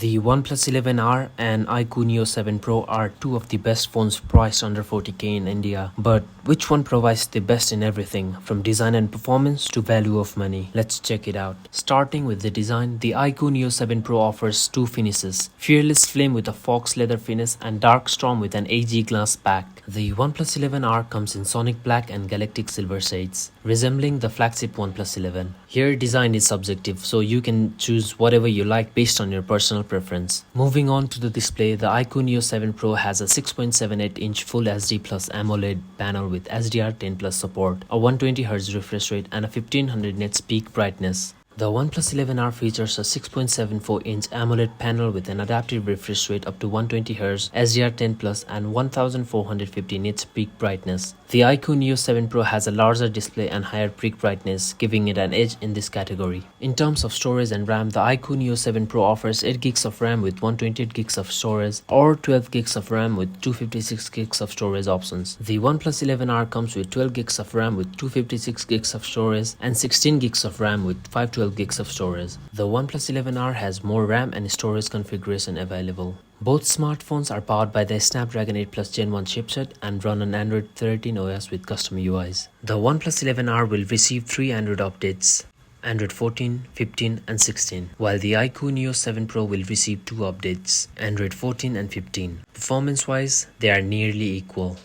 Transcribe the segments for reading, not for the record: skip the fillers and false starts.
The OnePlus 11R and iQOO Neo 7 Pro are two of the best phones priced under 40k in India. But which one provides the best in everything, from design and performance to value of money? Let's check it out. Starting with the design, the iQOO Neo 7 Pro offers two finishes: Fearless Flame with a fox leather finish and Dark Storm with an AG glass back. The OnePlus 11R comes in Sonic Black and Galactic Silver shades, resembling the flagship OnePlus 11. Here, design is subjective, so you can choose whatever you like based on your personal preference. Moving on to the display, the iQOO Neo 7 Pro has a 6.78-inch Full HD Plus AMOLED panel with HDR10 Plus support, a 120Hz refresh rate, and a 1500 nits peak brightness. The OnePlus 11R features a 6.74-inch AMOLED panel with an adaptive refresh rate up to 120Hz, HDR10 Plus, and 1450 nits peak brightness. The iQOO Neo 7 Pro has a larger display and higher peak brightness, giving it an edge in this category. In terms of storage and RAM, the iQOO Neo 7 Pro offers 8GB of RAM with 128GB of storage or 12GB of RAM with 256GB of storage options. The OnePlus 11R comes with 12GB of RAM with 256GB of storage and 16GB of RAM with 512GB of storage. The OnePlus 11R has more RAM and storage configuration available. Both smartphones are powered by the Snapdragon 8 Plus Gen 1 chipset and run on Android 13 OS with custom UIs. The OnePlus 11R will receive 3 Android updates: Android 14, 15 and 16, while the iQOO Neo 7 Pro will receive 2 updates: Android 14 and 15. Performance-wise, they are nearly equal.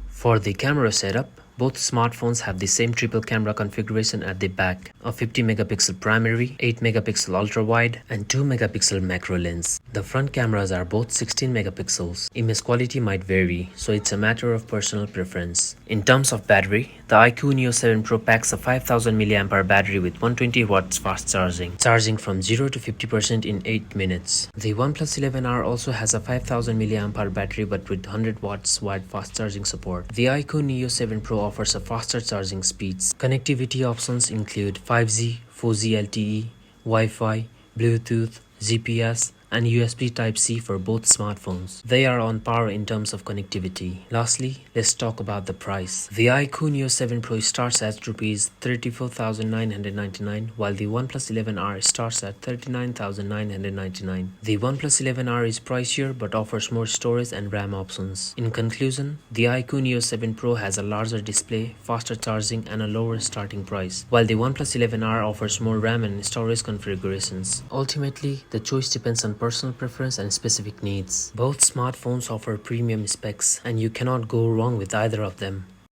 For the camera setup, both smartphones have the same triple camera configuration at the back: a 50MP primary, 8MP ultra-wide, and 2MP macro lens. The front cameras are both 16MP. Image quality might vary, so it's a matter of personal preference. In terms of battery, the iQOO Neo 7 Pro packs a 5000 mAh battery with 120W fast charging from 0 to 50% in 8 minutes. The OnePlus 11R also has a 5000 mAh battery but with 100W wide fast charging support. The iQOO Neo 7 Pro offers a faster charging speeds. Connectivity options include 5G, 4G LTE, Wi-Fi, Bluetooth, GPS, and USB Type-C for both smartphones. They are on par in terms of connectivity. Lastly, let's talk about the price. The iQOO Neo 7 Pro starts at Rs 34,999, while the OnePlus 11R starts at 39,999. The OnePlus 11R is pricier but offers more storage and RAM options. In conclusion, the iQOO Neo 7 Pro has a larger display, faster charging, and a lower starting price, while the OnePlus 11R offers more RAM and storage configurations. Ultimately, the choice depends on personal preference and specific needs. Both smartphones offer premium specs, and you cannot go wrong with either of them.